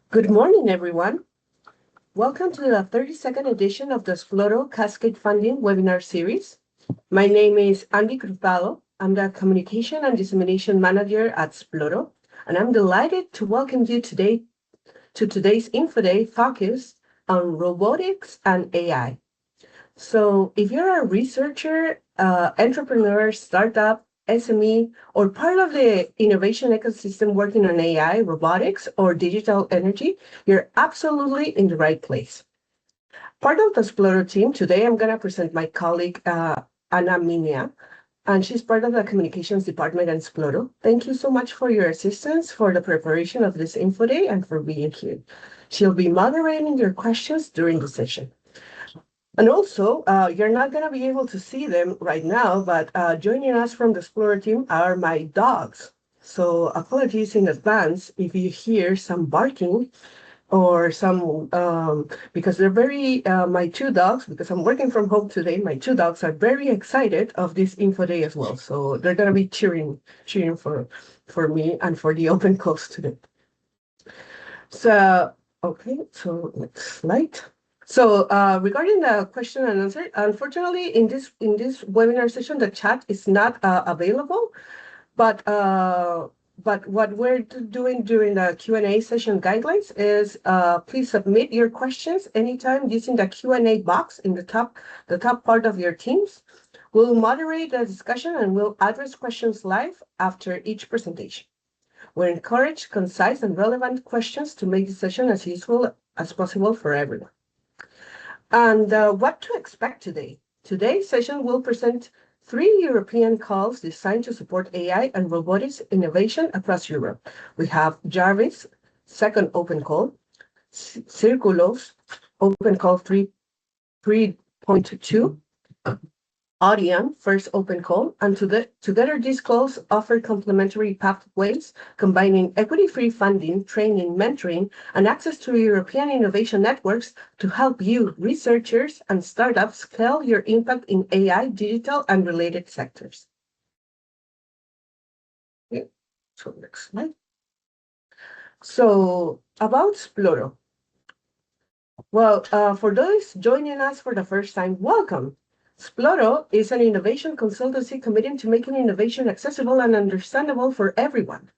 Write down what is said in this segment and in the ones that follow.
Good morning, everyone. Welcome to the 32nd edition of the Sploro Cascade Funding webinar series. My name is Andy Cruzado. I'm the Communication and Dissemination Manager at Sploro, and I'm delighted to welcome you today to today's Info Day focused on robotics and AI. So if you're a researcher, entrepreneur, startup, SME, or part of the innovation ecosystem working on AI, robotics, or digital energy, you're absolutely in the right place. Part of the Sploro team, today I'm going to present my colleague, Anna Minia, and she's part of the communications department at Sploro. Thank you so much for your assistance for the preparation of this info day and for being here. She'll be moderating your questions during the session. And also, you're not going to be able to see them right now, but joining us from the Explorer team are my dogs. So apologies in advance if you hear some barking or some, because they're very, my two dogs, because I'm working from home today, my two dogs are very excited of this info day as well. So they're going to be cheering for me and for the open calls today. So, okay, so next slide. So regarding the question and answer, unfortunately, in this webinar session, the chat is not available. But what we're doing during the Q&A session guidelines is please submit your questions anytime using the Q&A box in the top part of your Teams. We'll moderate the discussion and we'll address questions live after each presentation. We encourage concise and relevant questions to make the session as useful as possible for everyone. And what to expect today? Today's session will present 3 European calls designed to support AI and robotics innovation across Europe. We have JARVIS, second open call, CIRCULOOS, open call 3.2, ODEON, first open call, and together these calls offer complementary pathways combining equity-free funding, training, mentoring, and access to European innovation networks to help you, researchers and startups, scale your impact in AI, digital, and related sectors. Okay, so next slide. So about Sploro. Well, for those joining us for the first time, welcome. Sploro is an innovation consultancy committed to making innovation accessible and understandable for everyone.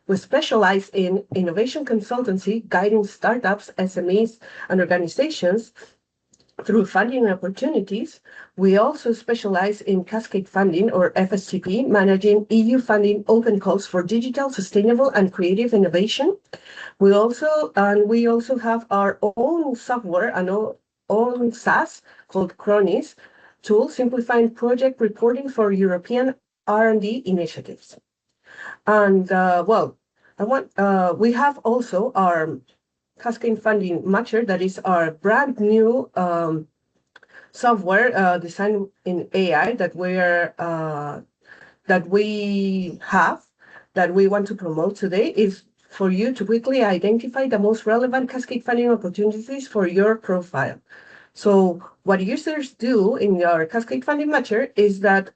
We specialize in innovation consultancy, guiding startups, SMEs, and organizations through funding opportunities. We also specialize in Cascade funding, or FSCP, managing EU funding open calls for digital, sustainable, and creative innovation. We also have our own software and our own SaaS called Cronis tool, simplifying project reporting for European R&D initiatives. And we have also our Cascade Funding Matcher, that is our brand new software designed in AI that we want to promote today, is for you to quickly identify the most relevant Cascade funding opportunities for your profile. So what users do in your Cascade Funding Matcher is that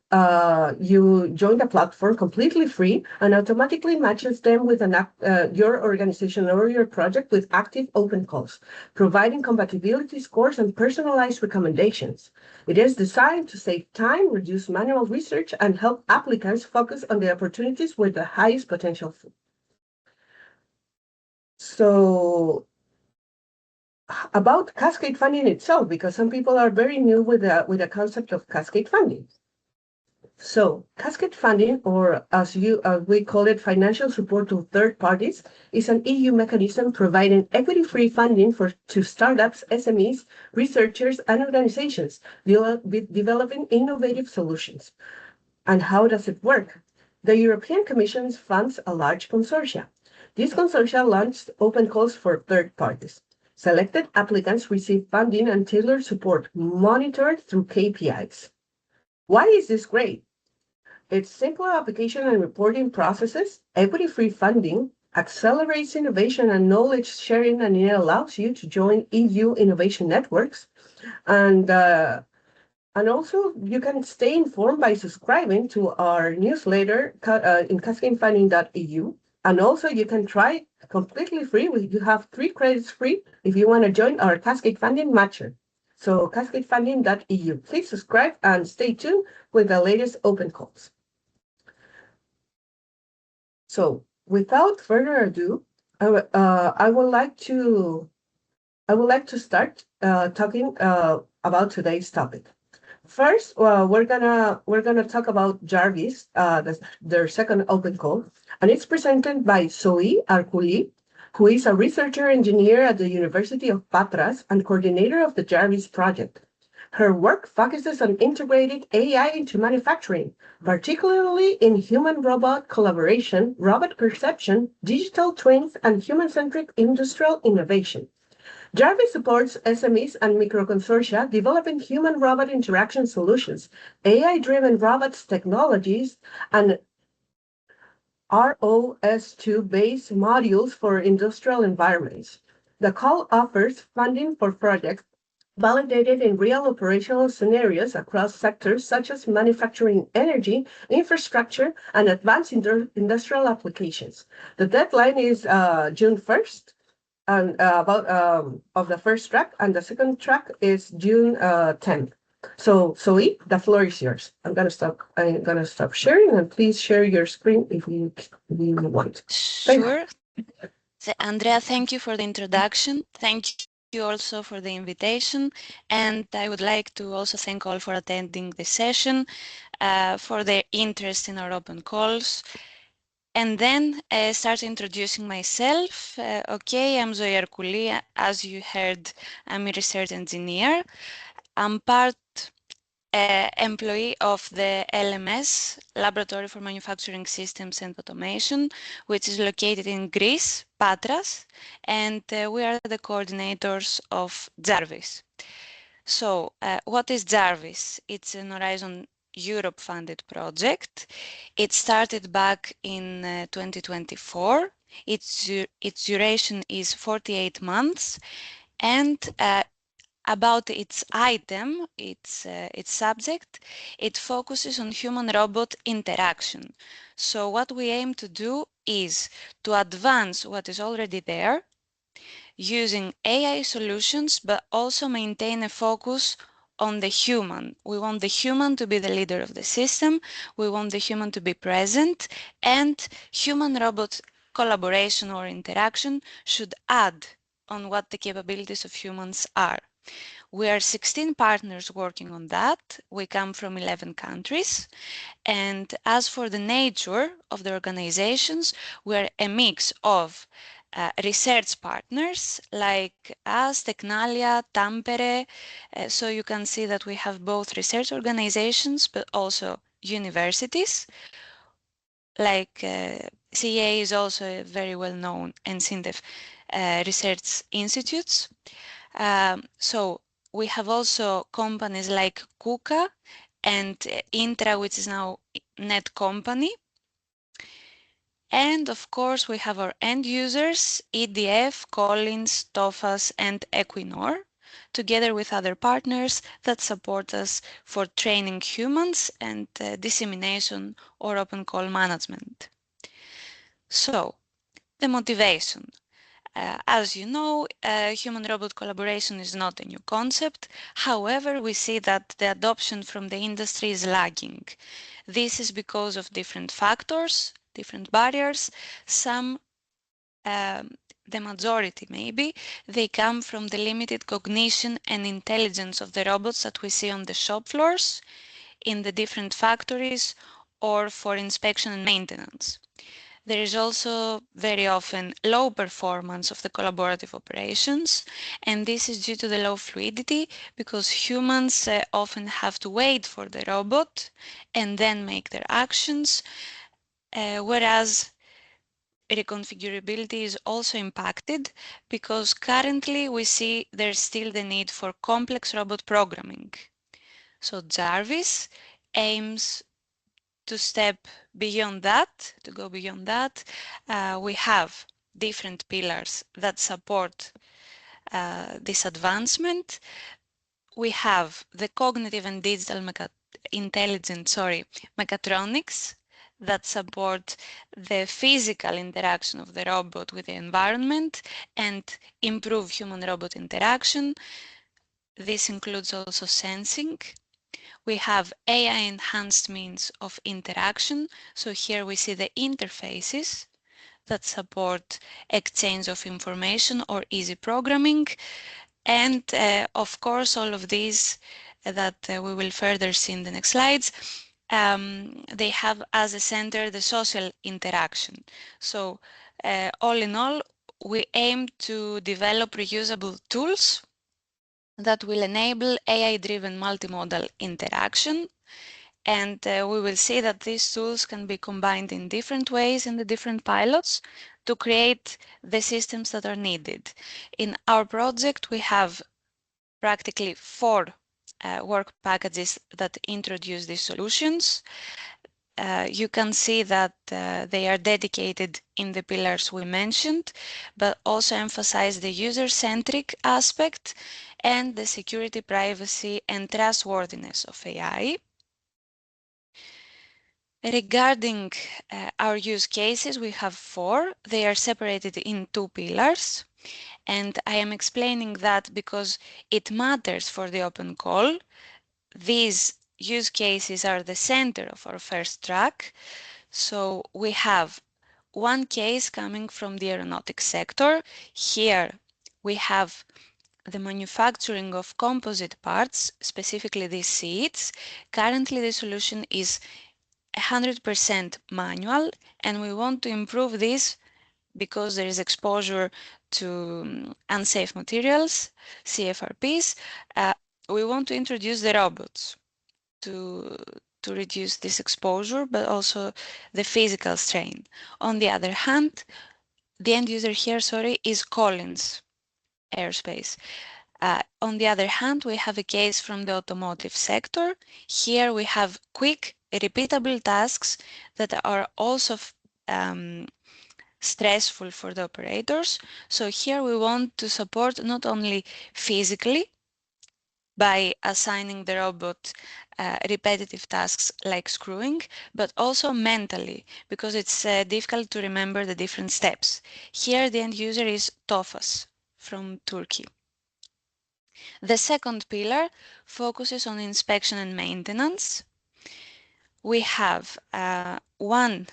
you join the platform completely free and automatically matches them with your organization or your project with active open calls, providing compatibility scores and personalized recommendations. It is designed to save time, reduce manual research, and help applicants focus on the opportunities with the highest potential. So about Cascade funding itself, because some people are very new with the concept of Cascade funding. So Cascade funding, or as we call it, financial support to third parties, is an EU mechanism providing equity-free funding to startups, SMEs, researchers, and organizations developing innovative solutions. And how does it work? The European Commission funds a large consortia. These consortia launched open calls for third parties. Selected applicants receive funding and tailored support monitored through KPIs. Why is this great? Its simple application and reporting processes, equity-free funding, accelerates innovation and knowledge sharing, and it allows you to join EU innovation networks. And also, you can stay informed by subscribing to our newsletter in cascadefunding.eu And also you can try completely free. You have 3 credits free if you want to join our Cascade Funding Matcher. So cascadefunding.eu. Please subscribe and stay tuned with the latest open calls. So without further ado, I would like to start talking about today's topic. First, we're gonna talk about JARVIS, their second open call, and it's presented by Zoe Arculi, who is a researcher engineer at the University of Patras and coordinator of the JARVIS project. Her work focuses on integrating AI into manufacturing, particularly in human-robot collaboration, robot perception, digital twins, and human-centric industrial innovation. JARVIS supports SMEs and micro-consortia developing human-robot interaction solutions, AI-driven robots technologies, and ROS2-based modules for industrial environments. The call offers funding for projects validated in real operational scenarios across sectors such as manufacturing, energy, infrastructure, and advanced industrial applications. The deadline is June 1st. And about of the first track, and the second track is June 10th. So Zoe, the floor is yours. I'm gonna stop sharing, and please share your screen if you want. Sure. Andrea, thank you for the introduction. Thank you also for the invitation. And I would like to also thank all for attending the session, for their interest in our open calls. And then start introducing myself. Okay, I'm Zoe Arculi. As you heard, I'm a research engineer. I'm part employee of the LMS, Laboratory for Manufacturing Systems and Automation, which is located in Greece, Patras, and we are the coordinators of JARVIS. So, what is JARVIS? It's an Horizon Europe funded project. It started back in 2024. Its duration is 48 months, and about its item, its subject, it focuses on human-robot interaction. So what we aim to do is to advance what is already there using AI solutions, but also maintain a focus on the human. We want the human to be the leader of the system. We want the human to be present, and human-robot collaboration or interaction should add on what the capabilities of humans are. We are 16 partners working on that. We come from 11 countries. And as for the nature of the organizations, we are a mix of research partners like us, Technalia, Tampere. So you can see that we have both research organizations, but also universities. Like CA is also very well known, and SINTEF research institutes. So we have also companies like KUKA and Intra, which is now Netcompany. And of course, we have our end users, EDF, Collins, Tofas, and Equinor, together with other partners that support us for training humans and dissemination or open call management. So, the motivation. As you know, human-robot collaboration is not a new concept. However, we see that the adoption from the industry is lagging. This is because of different factors, different barriers. Some, the majority maybe, they come from the limited cognition and intelligence of the robots that we see on the shop floors, in the different factories, or for inspection and maintenance. There is also very often low performance of the collaborative operations, and this is due to the low fluidity because humans often have to wait for the robot and then make their actions, whereas reconfigurability is also impacted because currently we see there's still the need for complex robot programming. So JARVIS aims to step beyond that, to go beyond that. We have different pillars that support this advancement. We have the cognitive and digital mechatronics that support the physical interaction of the robot with the environment and improve human-robot interaction. This includes also sensing. We have AI-enhanced means of interaction. So here we see the interfaces that support exchange of information or easy programming. And of course, all of these that we will further see in the next slides, they have as a center the social interaction. So all in all, we aim to develop reusable tools that will enable AI-driven multimodal interaction. And we will see that these tools can be combined in different ways in the different pilots to create the systems that are needed. In our project, we have practically 4 work packages that introduce these solutions. You can see that they are dedicated in the pillars we mentioned, but also emphasize the user-centric aspect and the security, privacy, and trustworthiness of AI. Regarding our use cases, we have 4. They are separated in 2 pillars. And I am explaining that because it matters for the open call. These use cases are the center of our first track. So we have one case coming from the aeronautics sector. Here we have the manufacturing of composite parts, specifically these seats. Currently the solution is 100% manual, and we want to improve this because there is exposure to unsafe materials, CFRPs. We want to introduce the robots to reduce this exposure, but also the physical strain. On the other hand, the end user here, is Collins Aerospace. On the other hand, we have a case from the automotive sector. Here we have quick, repeatable tasks that are also stressful for the operators. So here we want to support not only physically by assigning the robot repetitive tasks like screwing, but also mentally, because it's difficult to remember the different steps. Here the end user is Tofas from Turkey. The second pillar focuses on inspection and maintenance. We have one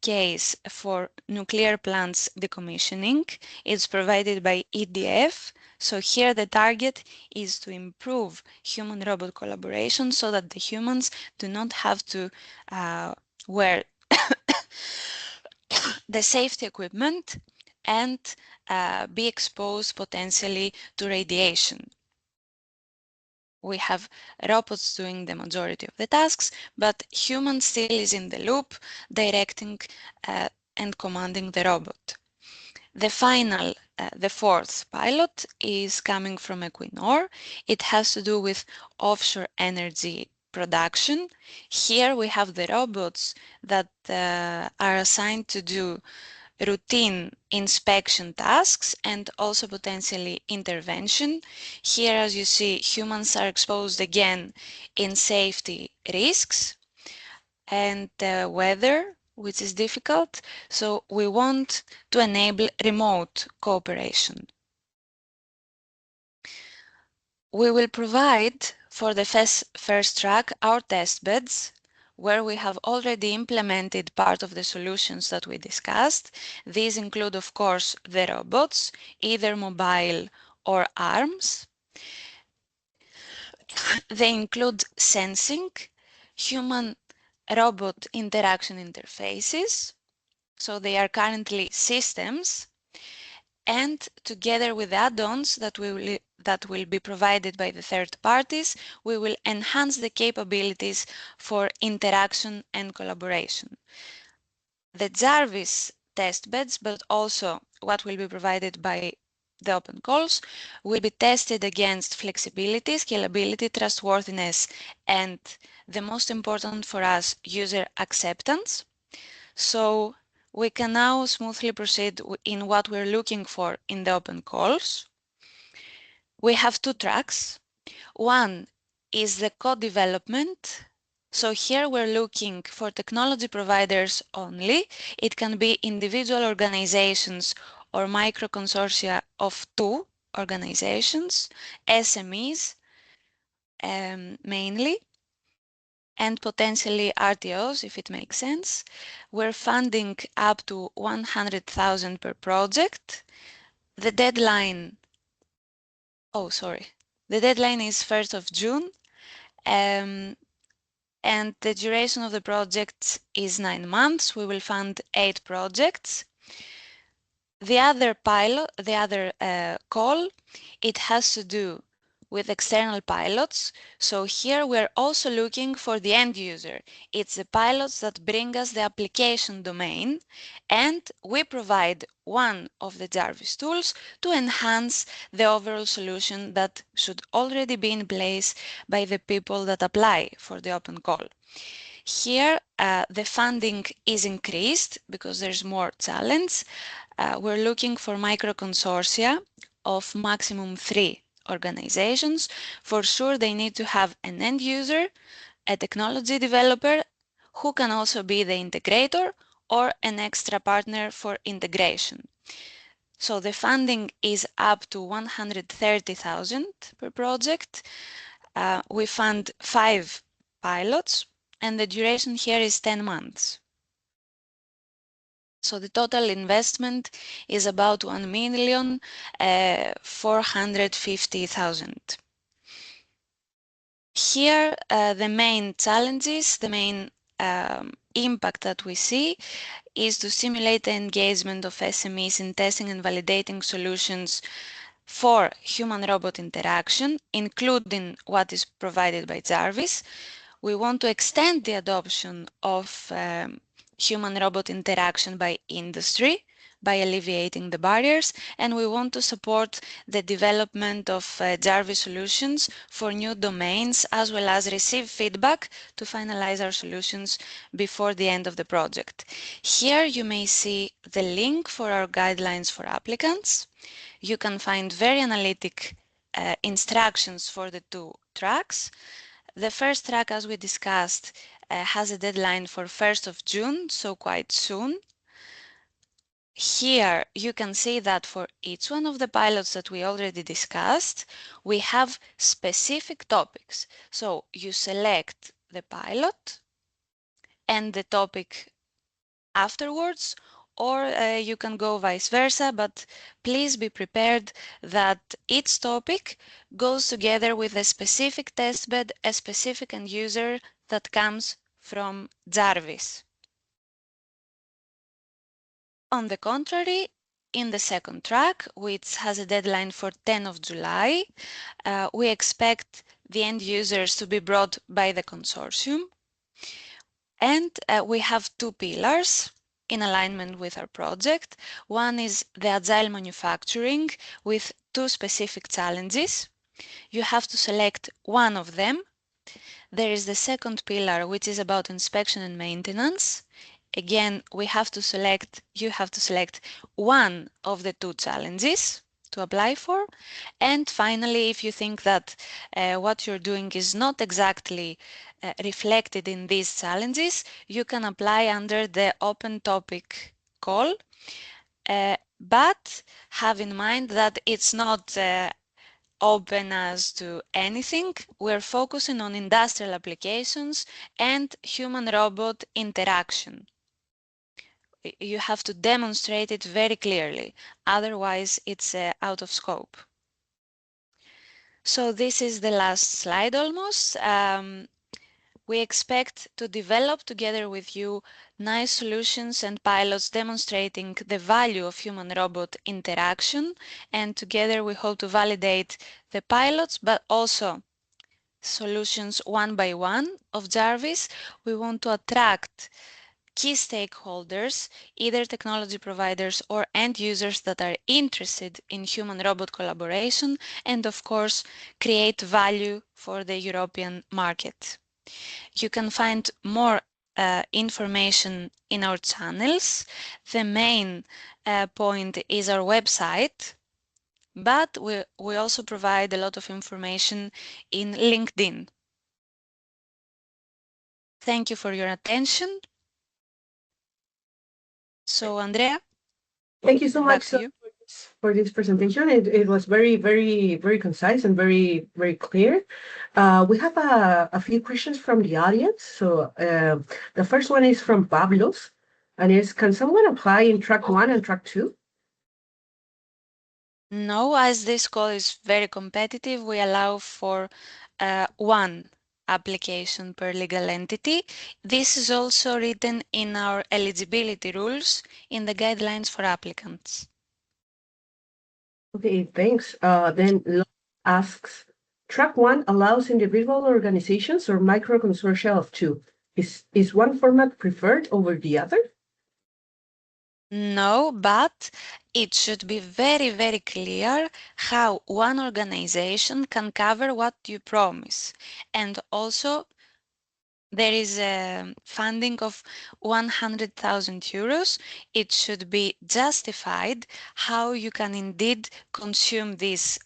case for nuclear plants decommissioning. It's provided by EDF. So here the target is to improve human-robot collaboration so that the humans do not have to wear the safety equipment and be exposed potentially to radiation. We have robots doing the majority of the tasks, but human still is in the loop, directing and commanding the robot. The final, the fourth pilot is coming from Equinor. It has to do with offshore energy production. Here we have the robots that are assigned to do routine inspection tasks and also potentially intervention. Here, as you see, humans are exposed again in safety risks and weather, which is difficult. So we want to enable remote cooperation. We will provide for the first track our test beds, where we have already implemented part of the solutions that we discussed. These include, of course, the robots, either mobile or arms. They include sensing, human-robot interaction interfaces. So they are currently systems. And together with add-ons that will be provided by the third parties, we will enhance the capabilities for interaction and collaboration. The JARVIS test beds, but also what will be provided by the open calls, will be tested against flexibility, scalability, trustworthiness, and the most important for us, user acceptance. So we can now smoothly proceed in what we're looking for in the open calls. We have 2 tracks. One is the co-development. So here we're looking for technology providers only. It can be individual organizations or micro-consortia of 2 organizations, SMEs mainly, and potentially RTOs if it makes sense. We're funding up to 100,000 per project. The deadline, the deadline is 1st of June. And the duration of the project is 9 months. We will fund 8 projects. The other call, it has to do with external pilots. So here we're also looking for the end user. It's the pilots that bring us the application domain, and we provide one of the JARVIS tools to enhance the overall solution that should already be in place by the people that apply for the open call. Here, the funding is increased because there's more challenge. We're looking for micro-consortia of maximum 3 organizations. For sure, they need to have an end user, a technology developer, who can also be the integrator, or an extra partner for integration. So the funding is up to 130,000 per project. We fund 5 pilots, and the duration here is 10 months. So the total investment is about 1,450,000. Here, the main challenges, the main impact that we see is to stimulate the engagement of SMEs in testing and validating solutions for human-robot interaction, including what is provided by JARVIS. We want to extend the adoption of human-robot interaction by industry by alleviating the barriers, and we want to support the development of JARVIS solutions for new domains, as well as receive feedback to finalize our solutions before the end of the project. Here you may see the link for our guidelines for applicants. You can find very analytic instructions for the 2 tracks. The first track, as we discussed, has a deadline for 1st of June, so quite soon. Here you can see that for each one of the pilots that we already discussed, we have specific topics. So you select the pilot and the topic afterwards, or you can go vice versa, but please be prepared that each topic goes together with a specific testbed, a specific end user that comes from JARVIS. On the contrary, in the second track, which has a deadline for 10th of July, we expect the end users to be brought by the consortium. And we have 2 pillars in alignment with our project. One is the agile manufacturing with 2 specific challenges. You have to select one of them. There is the second pillar, which is about inspection and maintenance. Again, you have to select one of the 2 challenges to apply for. And finally, if you think that what you're doing is not exactly reflected in these challenges, you can apply under the open topic call. But have in mind that it's not open as to anything. We're focusing on industrial applications and human-robot interaction. You have to demonstrate it very clearly, otherwise it's out of scope. So this is the last slide almost. We expect to develop together with you nice solutions and pilots demonstrating the value of human-robot interaction, and together we hope to validate the pilots but also solutions one by one of JARVIS. We want to attract key stakeholders, either technology providers or end users that are interested in human-robot collaboration, and of course create value for the European market. You can find more information in our channels. The main point is our website, but we also provide a lot of information in LinkedIn. Thank you for your attention. So, Andrea, Thank you so back much to you. for this presentation. It was very concise and very clear. We have a few questions from the audience. So the first one is from Pablos, and is, can someone apply in track 1 and track 2? No, as this call is very competitive, we allow for one application per legal entity. This is also written in our eligibility rules in the guidelines for applicants. Okay, thanks. Then Lo asks, track 1 allows individual organizations or micro-consortia of 2. Is one format preferred over the other? No, but it should be very clear how one organization can cover what you promise. And also, there is a funding of 100,000 euros. It should be justified how you can indeed consume this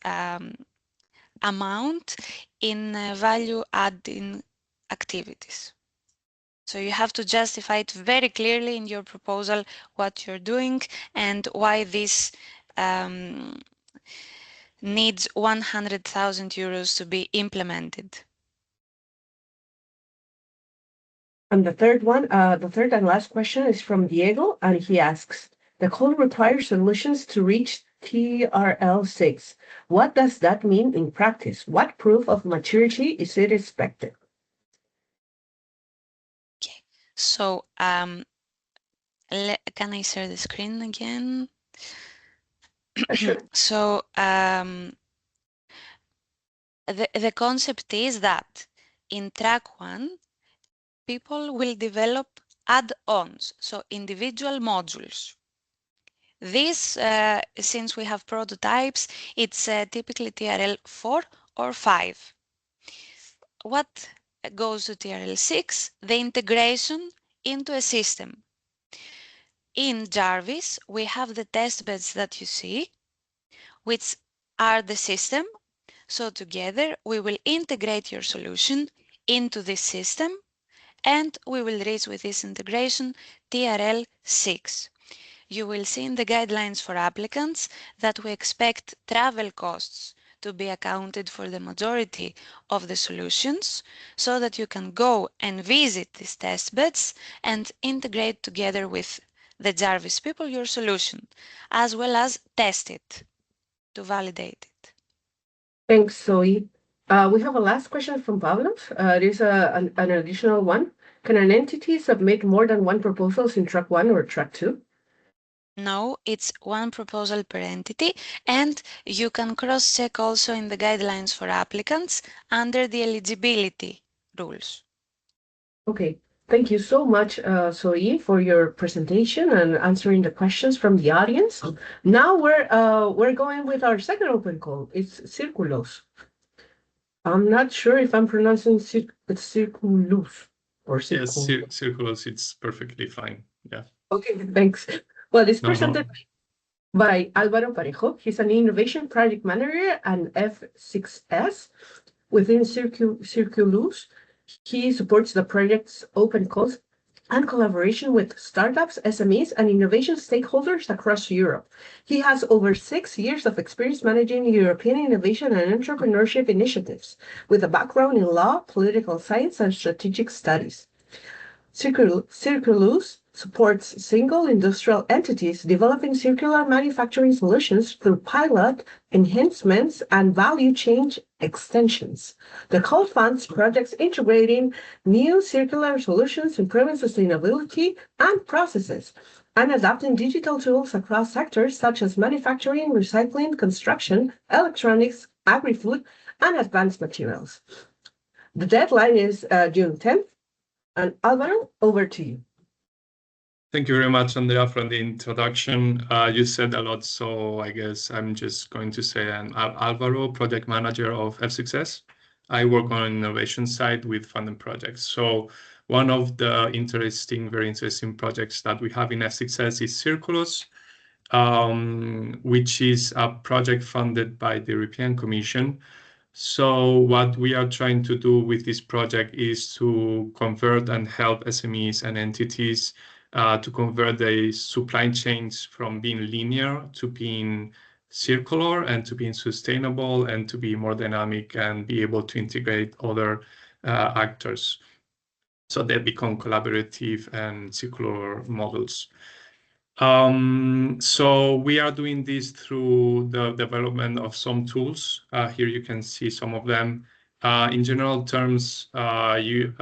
amount in value-adding activities. So you have to justify it very clearly in your proposal what you're doing and why this needs 100,000 euros to be implemented. And the third and last question is from Diego, and he asks, the code requires solutions to reach TRL6. What does that mean in practice? What proof of maturity is it expected? Okay, so can I share the screen again? Sure. So the concept is that in track 1, people will develop add-ons, so individual modules. This, since we have prototypes, it's typically TRL 4 or 5. What goes to TRL 6? The integration into a system. In JARVIS, we have the test beds that you see, which are the system. So together, we will integrate your solution into this system, and we will reach with this integration TRL 6. You will see in the guidelines for applicants that we expect travel costs to be accounted for the majority of the solutions so that you can go and visit these test beds and integrate together with the JARVIS people your solution, as well as test it to validate it. Thanks, Zoe. We have a last question from Pablo. There's an additional one. Can an entity submit more than one proposals in track 1 or track 2? No, it's one proposal per entity, and you can cross-check also in the guidelines for applicants under the eligibility rules. Okay, thank you so much, Zoe, for your presentation and answering the questions from the audience. Now we're going with our second open call. It's CIRCULOOS. I'm not sure if I'm pronouncing it's CIRCULOOS or Yes, CIRCULOOS. CIRCULOOS, it's perfectly fine. Yeah. Okay, thanks. Well, it's No, presented by Álvaro Parejo. He's an innovation project manager and F6S within CIRCULOOS. He supports the project's open calls and collaboration with startups, SMEs, and innovation stakeholders across Europe. He has over 6 years of experience managing European innovation and entrepreneurship initiatives, with a background in law, political science, and strategic studies. CIRCULOOS supports single industrial entities developing circular manufacturing solutions through pilot enhancements and value chain extensions. The call funds projects integrating new circular solutions, improving sustainability and processes, and adapting digital tools across sectors such as manufacturing, recycling, construction, electronics, agri-food, and advanced materials. The deadline is June 10th. And Álvaro, over to you. Thank you very much, Andrea, for the introduction. You said a lot, so I guess I'm just going to say I'm Álvaro, project manager of F6S. I work on innovation side with funded projects. So one of the very interesting projects that we have in F6S is CIRCULOOS, which is a project funded by the European Commission So what we are trying to do with this project is to convert and help SMEs and entities to convert the supply chains from being linear to being circular and to being sustainable and to be more dynamic and be able to integrate other actors so they become collaborative and circular models. So we are doing this through the development of some tools. Here you can see some of them. In general terms, you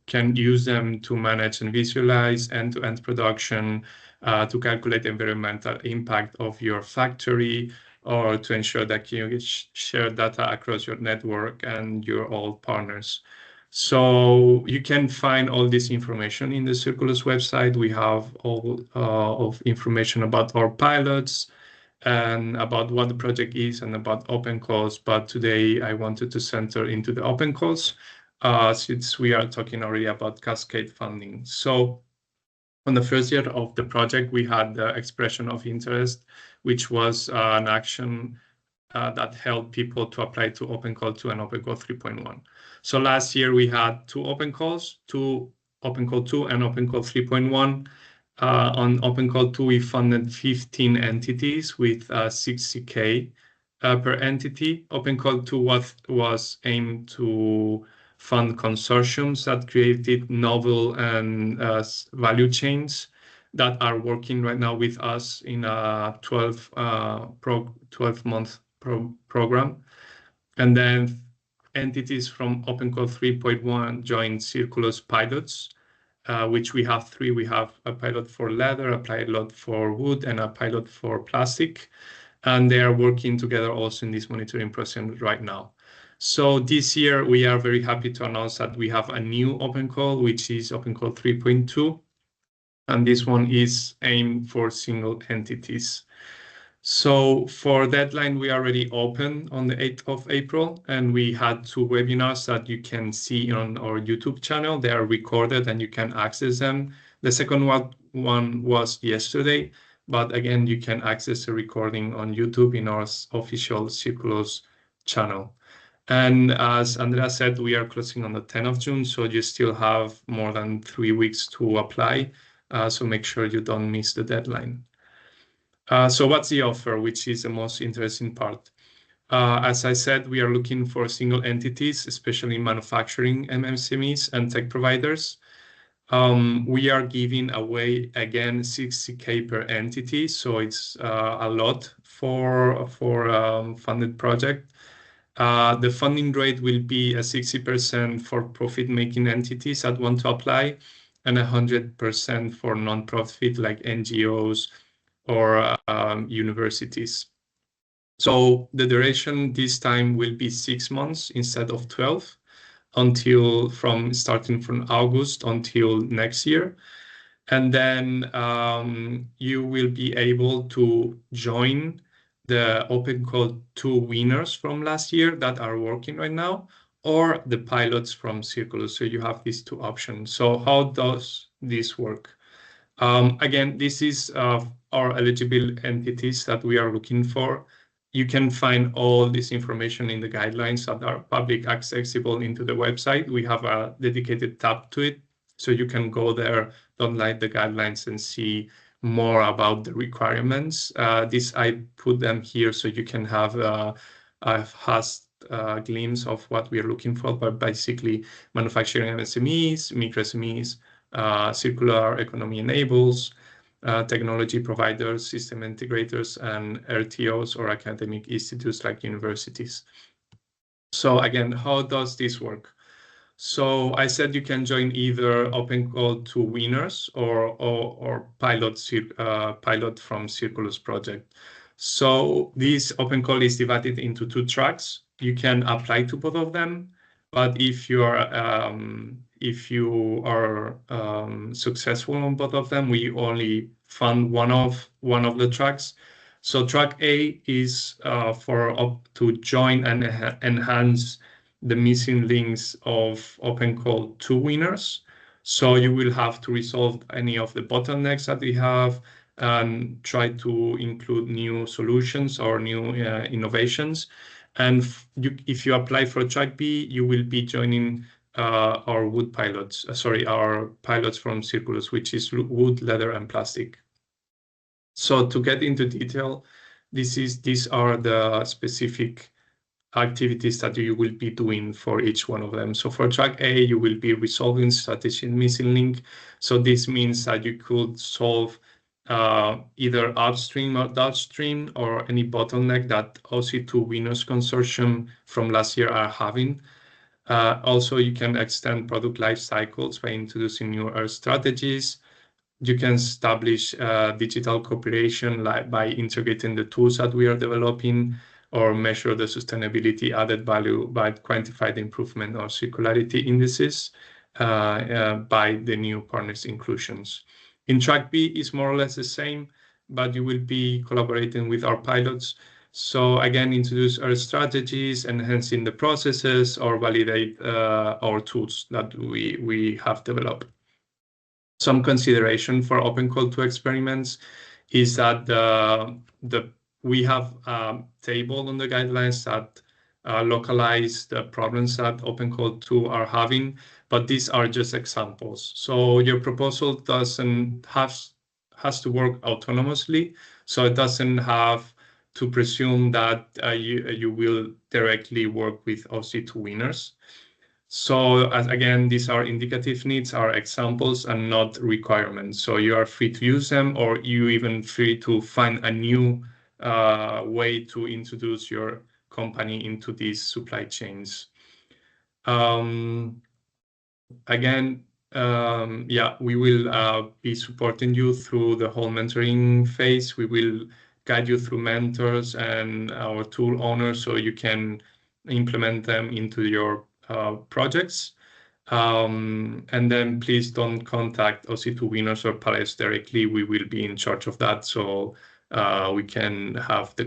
can use them to manage and visualize end-to-end production, to calculate environmental impact of your factory, or to ensure that you share data across your network and your all partners. So you can find all this information in the CIRCULOOS website. We have all of information about our pilots and about what the project is and about open calls. But today I wanted to center into the open calls since we are talking already about Cascade funding. So on the first year of the project, we had the expression of interest, which was an action that helped people to apply to Open Call 2 and Open Call 3.1. So last year we had two Open Calls, Open Call 2 and Open Call 3.1. On Open Call 2, we funded 15 entities with 60K per entity. Open Call 2 was aimed to fund consortiums that created novel and value chains that are working right now with us in a 12-month program. And then entities from Open Call 3.1 joined CIRCULOOS pilots, which we have three. We have a pilot for leather, a pilot for wood, and a pilot for plastic. And they are working together also in this monitoring process right now. So this year, we are very happy to announce that we have a new Open Call, which is Open Call 3.2. And this one is aimed for single entities. So for deadline, we already opened on the 8th of April, and we had two webinars that you can see on our YouTube channel. They are recorded and you can access them. The second one was yesterday, but again, you can access the recording on YouTube in our official CIRCULOOS channel. And as Andrea said, we are closing on the 10th of June, so you still have more than 3 weeks to apply. So make sure you don't miss the deadline. So what's the offer, which is the most interesting part? As I said, we are looking for single entities, especially manufacturing MSMEs and tech providers. We are giving away, again, 60K per entity, so it's a lot for a funded project. The funding rate will be a 60% for profit-making entities that want to apply, and 100% for non-profit like NGOs or universities. So the duration this time will be 6 months instead of 12, starting from August until next year. And then you will be able to join the Open Call 2 winners from last year that are working right now, or the pilots from CIRCULOOS. So you have these two options. So how does this work? Again, this is our eligible entities that we are looking for. You can find all this information in the guidelines that are public accessible into the website. We have a dedicated tab to it, so you can go there, download the guidelines, and see more about the requirements. I put them here so you can have a fast glimpse of what we are looking for, but basically manufacturing MSMEs, micro SMEs, circular economy enables, technology providers, system integrators, and RTOs or academic institutes like universities. So again, how does this work? So I said you can join either Open Call 2 winners or pilot from CIRCULOOS project. So this Open Call is divided into 2 tracks. You can apply to both of them, but if you are successful on both of them, we only fund one of the tracks. So track A is to join and enhance the missing links of Open Call 2 winners. So you will have to resolve any of the bottlenecks that we have and try to include new solutions or new innovations. And if you apply for track B, you will be joining our wood pilots, our pilots from CIRCULOOS, which is wood, leather, and plastic. So to get into detail, these are the specific activities that you will be doing for each one of them. So for track A, you will be resolving strategic missing link. So this means that you could solve either upstream or downstream or any bottleneck that OC2 winners consortium from last year are having. Also, you can extend product life cycles by introducing newer strategies. You can establish digital cooperation by integrating the tools that we are developing, or measure the sustainability added value by quantified improvement or circularity indices by the new partners inclusions. In track B is more or less the same, but you will be collaborating with our pilots. So again, introduce our strategies, enhancing the processes, or validate our tools that we have developed. Some consideration for open call to experiments is that we have a table on the guidelines that localize the problems that open call to are having, but these are just examples. So your proposal has to work autonomously, so it doesn't have to presume that you will directly work with OC2 winners. So again, these are indicative needs, are examples and not requirements. So you are free to use them, or you even free to find a new way to introduce your company into these supply chains. Again, we will be supporting you through the whole mentoring phase. We will guide you through mentors and our tool owners so you can implement them into your projects. And then please don't contact OC2 winners or pilots directly. We will be in charge of that, so we can have the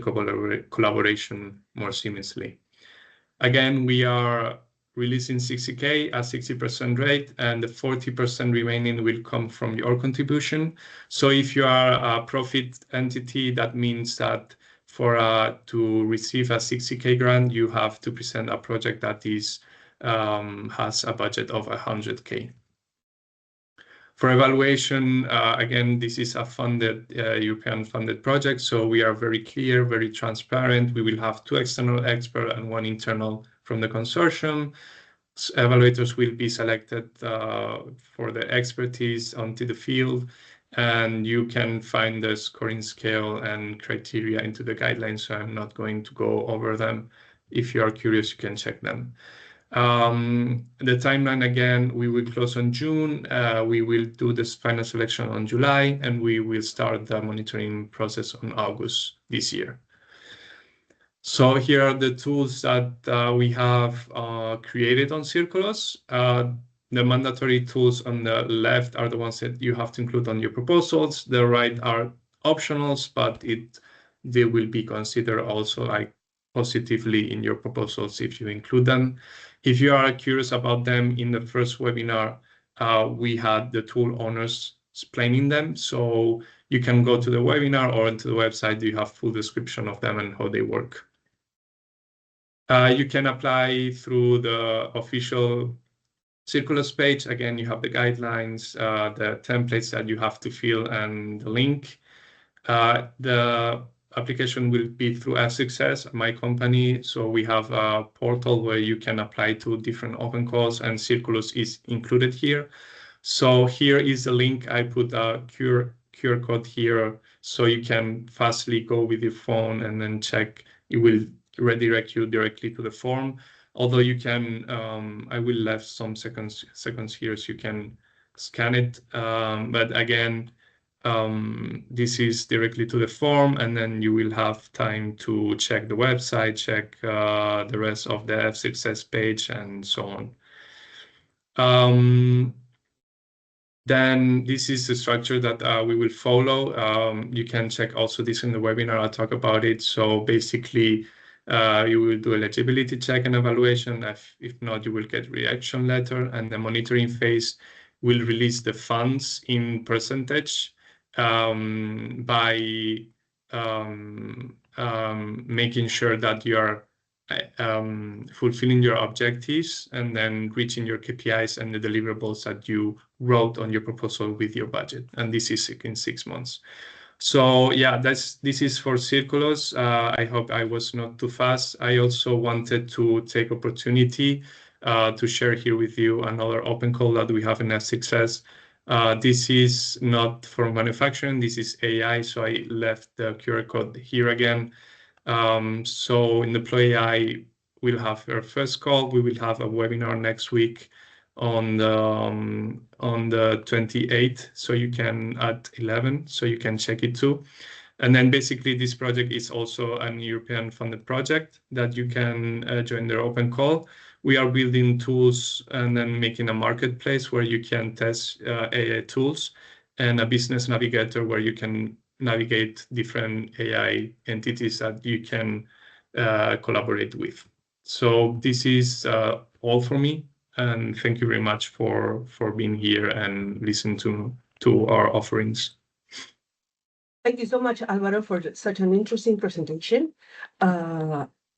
collaboration more seamlessly. Again, we are releasing 60K at 60% rate, and the 40% remaining will come from your contribution. So if you are a profit entity, that means that to receive a 60K grant, you have to present a project that has a budget of 100K. For evaluation, again, this is a funded, European funded project, so we are very clear, very transparent. We will have 2 external experts and 1 internal from the consortium. Evaluators will be selected for their expertise onto the field, and you can find the scoring scale and criteria into the guidelines, so I'm not going to go over them. If you are curious, you can check them. The timeline, again, we will close on June. We will do this final selection on July, and we will start the monitoring process on August this year. So here are the tools that we have created on CIRCULOOS. The mandatory tools on the left are the ones that you have to include on your proposals. The right are optionals, but they will be considered also like positively in your proposals if you include them. If you are curious about them, in the first webinar, we had the tool owners explaining them. So you can go to the webinar or into the website. You have full description of them and how they work. You can apply through the official CIRCULOOS page. Again, you have the guidelines, the templates that you have to fill, and the link. The application will be through F-Success, my company. So we have a portal where you can apply to different open calls, and CIRCULOOS is included here. So here is the link. I put a QR code here, so you can fastly go with your phone and then check. It will redirect you directly to the form. Although you can, I will leave some seconds here so you can scan it. But again, this is directly to the form, and then you will have time to check the website, check the rest of the F-Success page, and so on. Then this is the structure that we will follow. You can check also this in the webinar. I'll talk about it. So basically, you will do eligibility check and evaluation. If not, you will get reaction letter, and the monitoring phase will release the funds in percentage by making sure that you are fulfilling your objectives and then reaching your KPIs and the deliverables that you wrote on your proposal with your budget. And this is in 6 months. So yeah, this is for CIRCULOOS. I hope I was not too fast. I also wanted to take opportunity to share here with you another open call that we have in F6S. This is not for manufacturing, this is AI. So I left the QR code here again. So in Deploy AI, we'll have our first call. We will have a webinar next week on the 28th, so you can at 11, so you can check it too. And then basically this project is also an European funded project that you can join their open call. We are building tools and then making a marketplace where you can test AI tools and a business navigator where you can navigate different AI entities that you can collaborate with. So this is all for me. And thank you very much for being here and listening to our offerings. Thank you so much, Alvaro, for such an interesting presentation.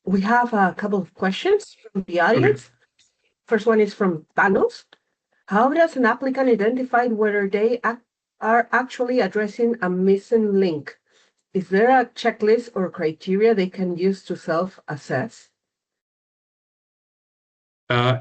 We have a couple of questions from the audience. Okay. First one is from Thanos. How does an applicant identify whether they are actually addressing a missing link? Is there a checklist or criteria they can use to self-assess?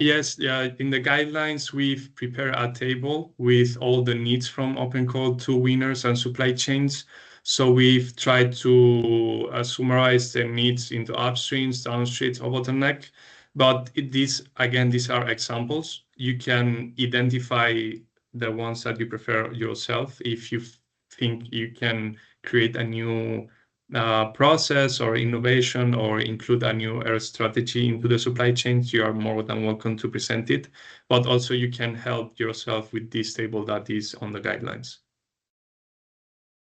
Yes, in the guidelines, we've prepared a table with all the needs from open call to winners and supply chains. So we've tried to summarize the needs into upstreams, downstreams, or bottleneck. But these are examples. You can identify the ones that you prefer yourself. If you think you can create a new process or innovation or include a new strategy into the supply chains, you are more than welcome to present it. But also you can help yourself with this table that is on the guidelines.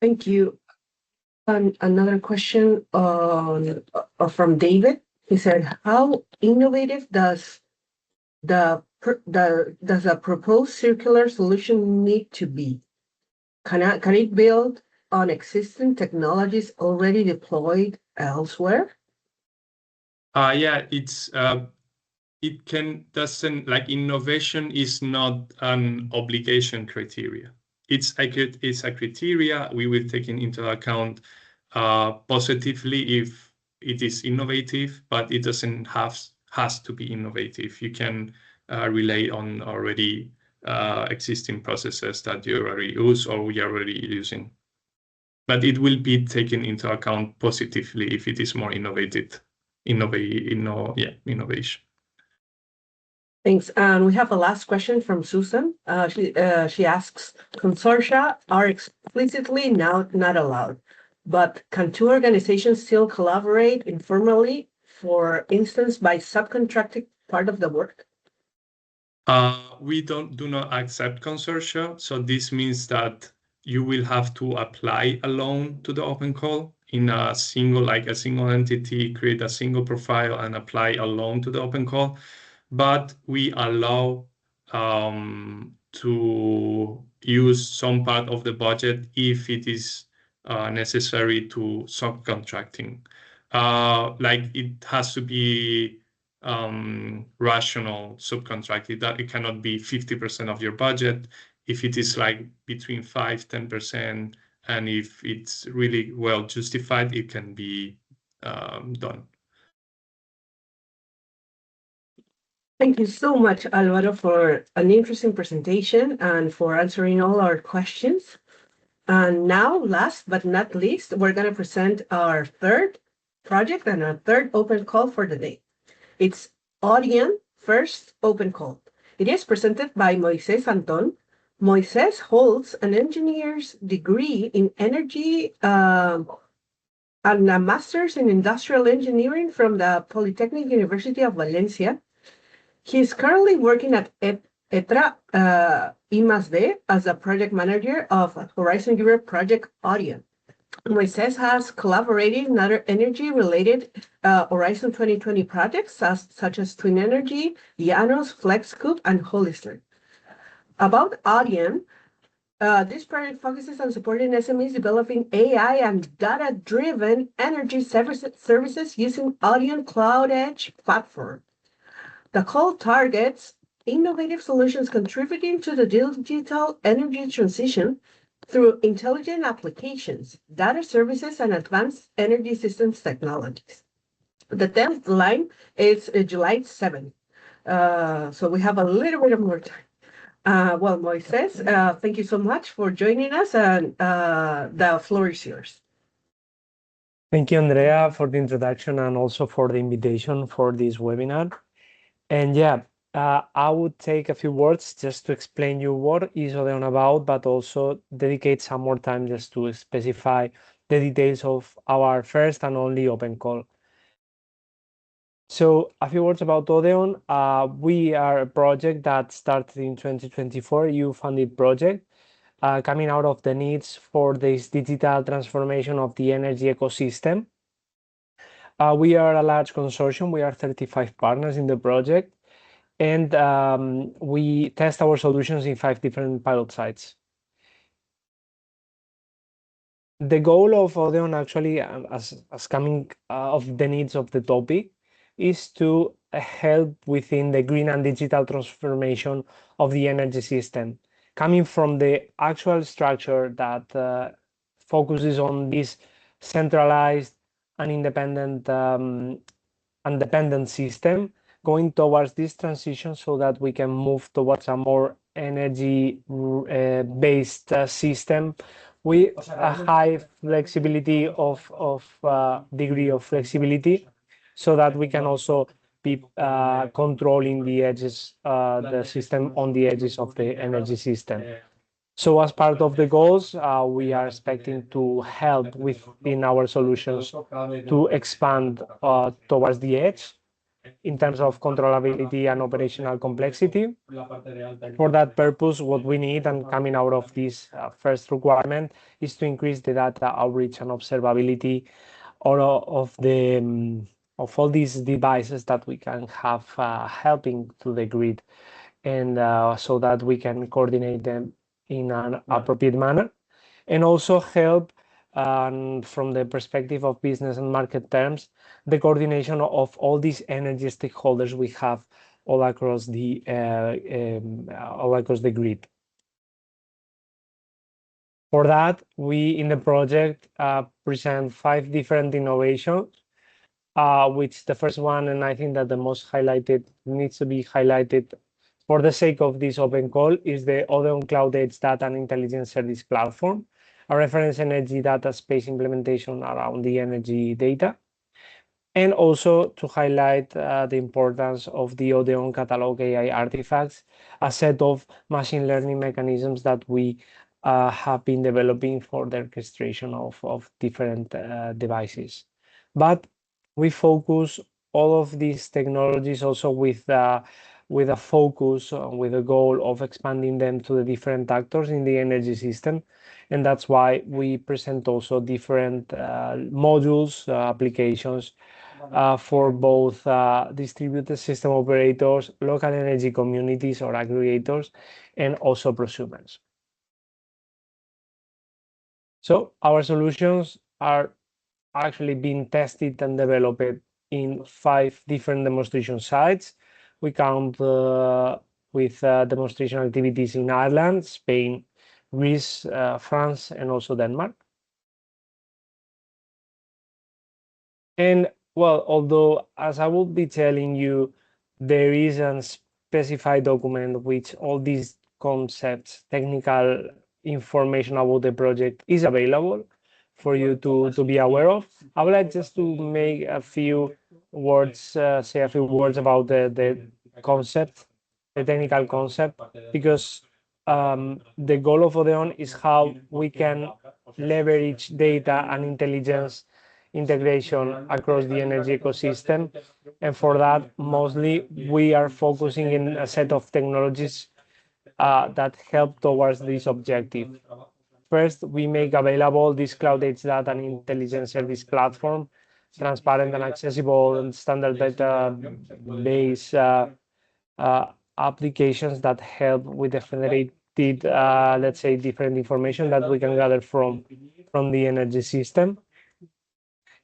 Thank you. And another question from David. He said, how innovative does a proposed circular solution need to be? Can it build on existing technologies already deployed elsewhere? Yeah, innovation is not an obligation criteria. It's a criteria we will take into account positively if it is innovative, but it doesn't has to be innovative. You can rely on already existing processes that you already use or we are already using. But it will be taken into account positively if it is more innovation. Thanks. And we have a last question from Susan. She asks, consortia are explicitly now not allowed, but can two organizations still collaborate informally, for instance, by subcontracting part of the work? We do not accept consortia. So this means that you will have to apply a loan to the open call in a single entity, create a single profile and apply a loan to the open call. But we allow to use some part of the budget if it is necessary to subcontracting. It has to be rational subcontracting, that it cannot be 50% of your budget. If it is between 5-10%, and if it's really well justified, it can be done. Thank you so much, Alvaro, for an interesting presentation and for answering all our questions. And now, last but not least, we're going to present our third project and our third open call for the day. It's ODEON First Open Call. It is presented by Moises Anton. Moises holds an engineer's degree in energy and a master's in industrial engineering from the Polytechnic University of Valencia. He is currently working at ETRA I+D as a project manager of Horizon Europe project ODEON. Moises has collaborated in other energy-related Horizon 2020 projects, such as Twin Energy, Llanos, FlexCube, and Hollister. About ODEON, This project focuses on supporting SMEs developing AI and data-driven energy services using ODEON Cloud Edge platform. The call targets innovative solutions contributing to the digital energy transition through intelligent applications, data services, and advanced energy systems technologies. The deadline is July 7th. So we have a little bit of more time. Well, Moises, thank you so much for joining us, and the floor is yours. Thank you, Andrea, for the introduction and also for the invitation for this webinar. And yeah, I would take a few words just to explain you what is ODEON about, but also dedicate some more time just to specify the details of our first and only open call. So a few words about ODEON. We are a project that started in 2024, EU-funded project, coming out of the needs for this digital transformation of the energy ecosystem. We are a large consortium. We are 35 partners in the project, and we test our solutions in 5 different pilot sites. The goal of ODEON actually, as coming of the needs of the topic, is to help within the green and digital transformation of the energy system, coming from the actual structure that focuses on this centralized and independent system, going towards this transition so that we can move towards a more energy based system with a high flexibility of degree of flexibility, so that we can also be controlling the edges, the system on the edges of the energy system. So as part of the goals, we are expecting to help within our solutions to expand towards the edge in terms of controllability and operational complexity. For that purpose, what we need, and coming out of this first requirement, is to increase the data outreach and observability of all these devices that we can have helping to the grid, and so that we can coordinate them in an appropriate manner, and also help from the perspective of business and market terms, the coordination of all these energy stakeholders we have all across the grid. For that, we in the project present 5 different innovations, which the first one, and I think that the most highlighted, needs to be highlighted for the sake of this open call, is the ODEON Cloud Edge Data and Intelligence Service Platform, a reference energy data space implementation around the energy data. And also to highlight the importance of the ODEON Catalog AI artifacts, a set of machine learning mechanisms that we have been developing for the orchestration of different devices. But we focus all of these technologies also with a focus, with a goal of expanding them to the different actors in the energy system. And that's why we present also different modules, applications for both distributed system operators, local energy communities or aggregators, and also prosumers. So our solutions are actually being tested and developed in 5 different demonstration sites. We count with demonstration activities in Ireland, Spain, Greece, France, and also Denmark. And well, although as I will be telling you, there is a specified document which all these concepts, technical information about the project is available for you to be aware of. I would like just to make a few words, say a few words about the concept, the technical concept, because the goal of ODEON is how we can leverage data and intelligence integration across the energy ecosystem. And for that, mostly we are focusing in a set of technologies that help towards this objective. First, we make available this Cloud Edge Data and Intelligence Service Platform, transparent and accessible and standard data-based applications that help with the unexpected, let's say, different information that we can gather from the energy system.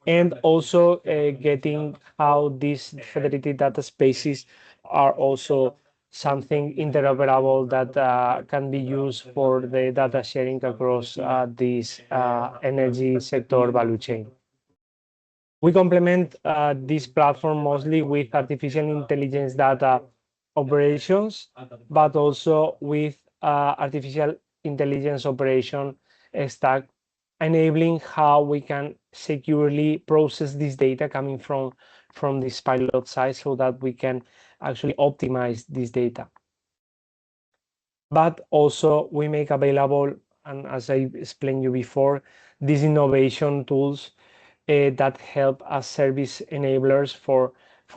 And also getting how these federated data spaces are also something interoperable that can be used for the data sharing across this energy sector value chain. We complement this platform mostly with artificial intelligence data operations, but also with artificial intelligence operation stack, enabling how we can securely process this data coming from this pilot site so that we can actually optimize this data. But also we make available, and as I explained you before, these innovation tools that help as service enablers for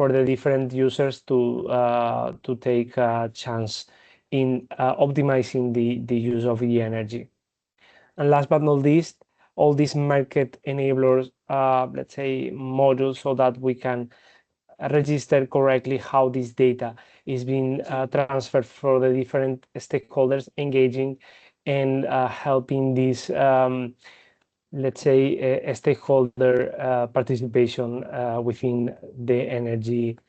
the different users to take a chance in optimizing the use of the energy. And last but not least, all these market enablers, let's say modules, so that we can register correctly how this data is being transferred for the different stakeholders engaging and helping these let's say, a stakeholder participation within the energy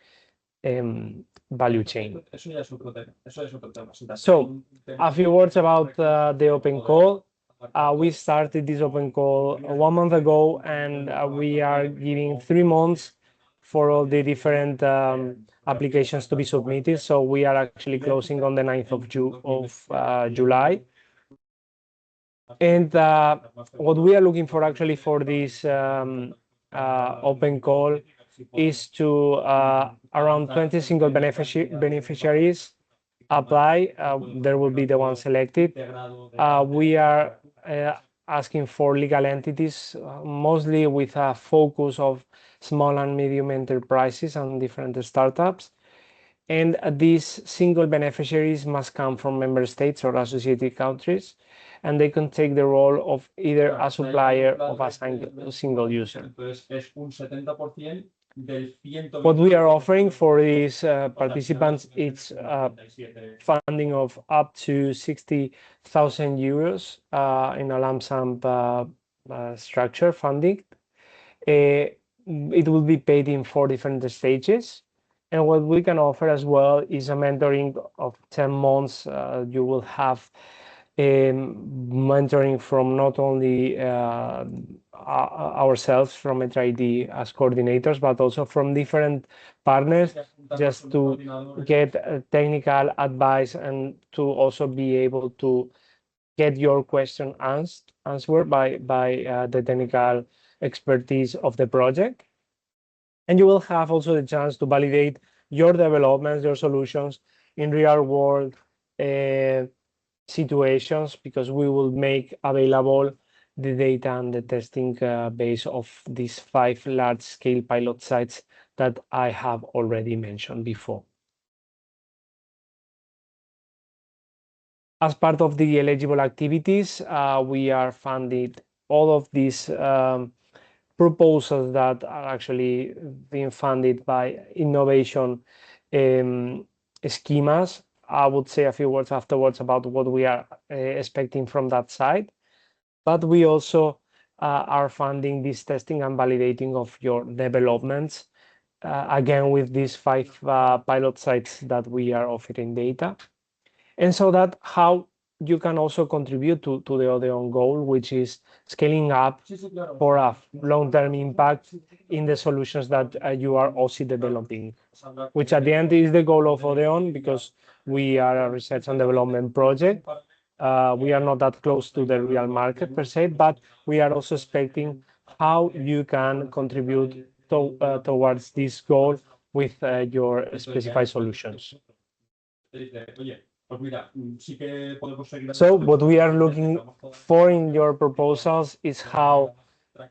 value chain. So, a few words about the open call. We started this open call 1 month ago, and we are giving 3 months for all the different applications to be submitted. So we are actually closing on the 9th of July. And what we are looking for actually for this open call is to around 20 single beneficiaries apply. There will be the one selected. We are asking for legal entities, mostly with a focus of small and medium enterprises and different startups. And these single beneficiaries must come from member states or associated countries, and they can take the role of either a supplier or a single user. What we are offering for these participants is funding of up to 60,000 euros in a lump sum structure funding. It will be paid in 4 different stages. And what we can offer as well is a mentoring of 10 months. You will have mentoring from not only ourselves from HID as coordinators, but also from different partners, just to get technical advice and to also be able to get your question answered by the technical expertise of the project. And you will have also the chance to validate your developments, your solutions in real world situations, because we will make available the data and the testing base of these 5 large-scale pilot sites that I have already mentioned before. As part of the eligible activities, we are funded all of these proposals that are actually being funded by innovation schemas. I would say a few words afterwards about what we are expecting from that side. But we also are funding this testing and validating of your developments, again, with these 5 pilot sites that we are offering data. And so that how you can also contribute to the ODEON goal, which is scaling up for a long-term impact in the solutions that you are also developing, which at the end is the goal of ODEON, because we are a research and development project. We are not that close to the real market per se, but we are also expecting how you can contribute towards this goal with your specified solutions. So what we are looking for in your proposals is how,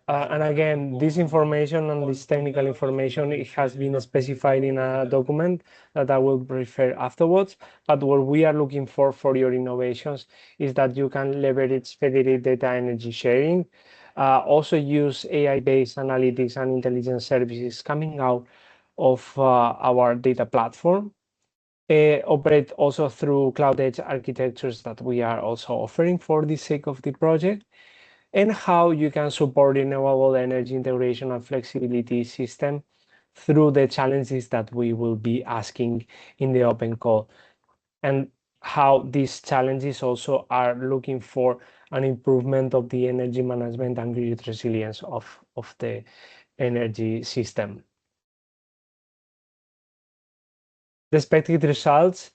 and again, this information and this technical information, it has been specified in a document that I will refer afterwards. But what we are looking for your innovations is that you can leverage federated data energy sharing, also use AI-based analytics and intelligence services coming out of our data platform, operate also through cloud edge architectures that we are also offering for the sake of the project, and how you can support renewable energy integration and flexibility system through the challenges that we will be asking in the open call, and how these challenges also are looking for an improvement of the energy management and grid resilience of the energy system. The expected results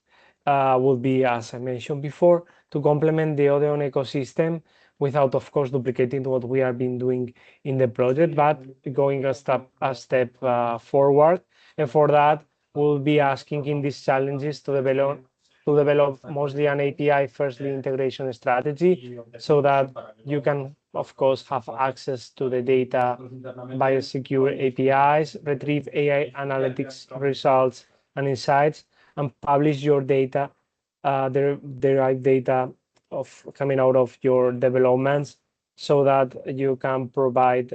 will be, as I mentioned before, to complement the ODEON ecosystem without, of course, duplicating what we have been doing in the project, but going a step forward. And for that, we'll be asking in these challenges to develop mostly an API firstly integration strategy, so that you can, of course, have access to the data via secure APIs, retrieve AI analytics results and insights, and publish your data, derived data coming out of your developments, so that you can provide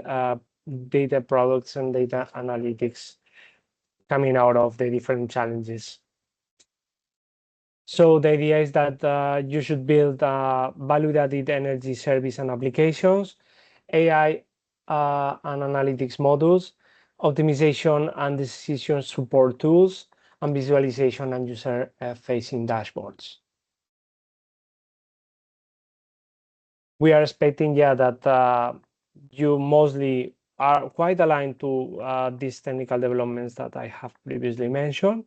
data products and data analytics coming out of the different challenges. So the idea is that you should build value-added energy service and applications, AI and analytics modules, optimization and decision support tools, and visualization and user-facing dashboards. We are expecting, that you mostly are quite aligned to these technical developments that I have previously mentioned,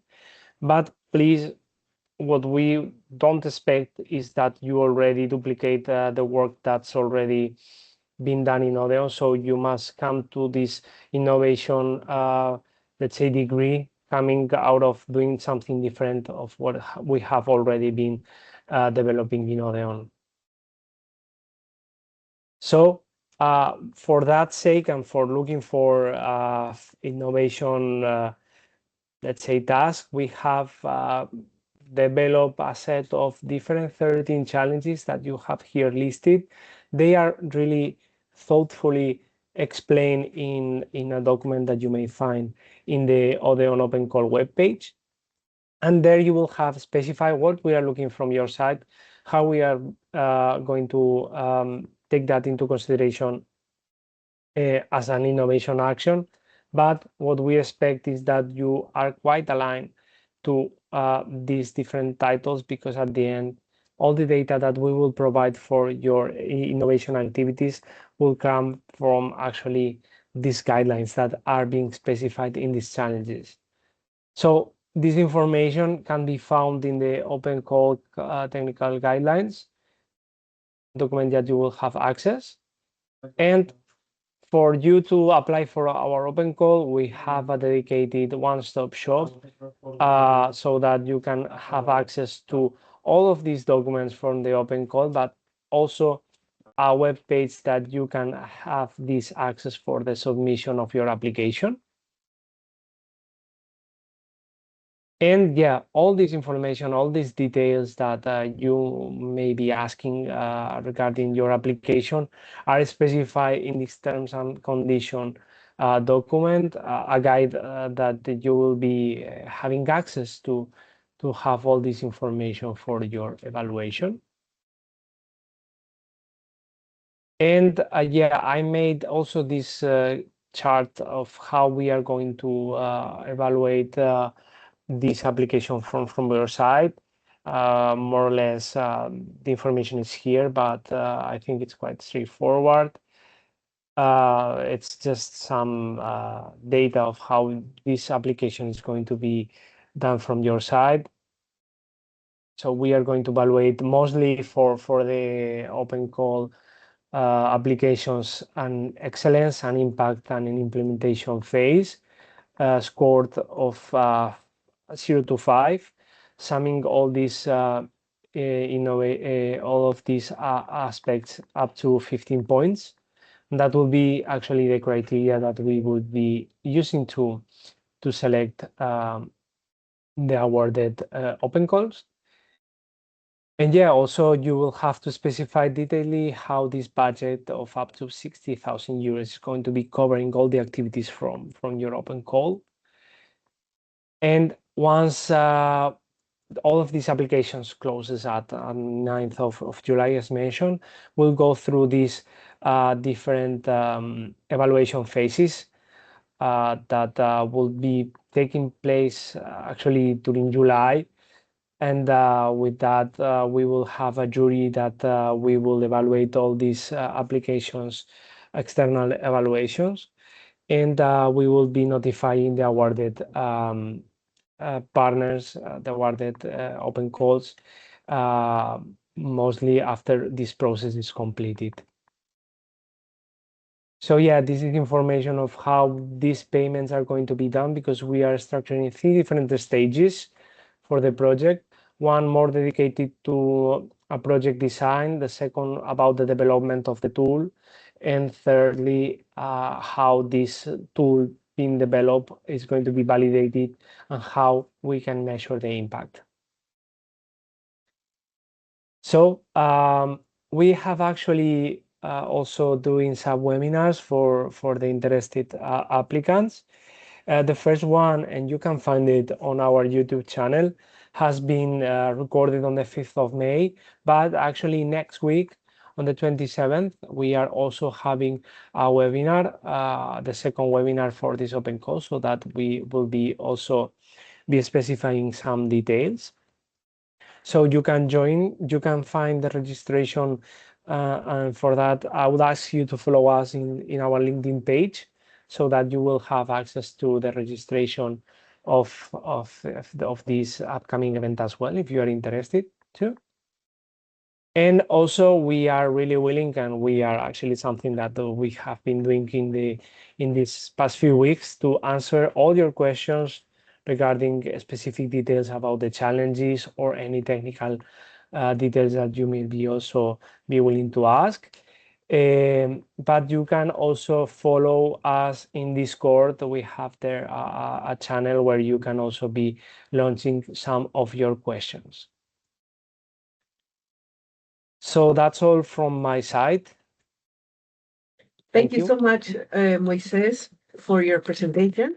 but please, what we don't expect is that you already duplicate the work that's already been done in ODEON. So you must come to this innovation, let's say, degree coming out of doing something different of what we have already been developing in ODEON. So for that sake, and for looking for innovation, let's say, tasks, we have developed a set of different 13 challenges that you have here listed. They are really thoughtfully explained in a document that you may find in the ODEON Open Call webpage. And there you will have specified what we are looking from your side, how we are going to take that into consideration as an innovation action. But what we expect is that you are quite aligned to these different titles, because at the end, all the data that we will provide for your innovation activities will come from actually these guidelines that are being specified in these challenges. So this information can be found in the Open Call technical guidelines document that you will have access. And for you to apply for our Open Call, we have a dedicated one-stop shop so that you can have access to all of these documents from the Open Call, but also a web page that you can have this access for the submission of your application. And all this information, all these details that you may be asking regarding your application are specified in this terms and condition document, a guide that you will be having access to have all this information for your evaluation. And I made also this chart of how we are going to evaluate this application from your side. More or less, the information is here, but I think it's quite straightforward. It's just some data of how this application is going to be done from your side. So we are going to evaluate mostly for the Open Call applications and excellence and impact and implementation phase, scored of 0 to 5, summing all these all of these aspects up to 15 points. That will be actually the criteria that we would be using to select the awarded open calls. And also you will have to specify detailedly how this budget of up to 60,000 euros is going to be covering all the activities from your open call. And once all of these applications closes at 9th of July, as mentioned. We'll go through these different evaluation phases that will be taking place actually during July. And with that, we will have a jury that we will evaluate all these applications, external evaluations, and we will be notifying the awarded partners, the awarded open calls, mostly after this process is completed. So yeah, this is information of how these payments are going to be done, because we are structuring 3 different stages for the project. One more dedicated to a project design, the second about the development of the tool, and thirdly, how this tool being developed is going to be validated and how we can measure the impact. So we have actually also doing some webinars for the interested applicants. The first one, and you can find it on our YouTube channel, has been recorded on the 5th of May, but actually next week on the 27th, we are also having a webinar, the second webinar for this open call, so that we will be also be specifying some details. So you can join, you can find the registration, and for that, I would ask you to follow us in our LinkedIn page, so that you will have access to the registration of this upcoming event as well, if you are interested too. And also, we are really willing, and we are actually something that we have been doing in these past few weeks, to answer all your questions regarding specific details about the challenges or any technical details that you may be also be willing to ask. But you can also follow us in Discord. We have there a channel where you can also be launching some of your questions. So that's all from my side. Thank you so much, Moises, for your presentation.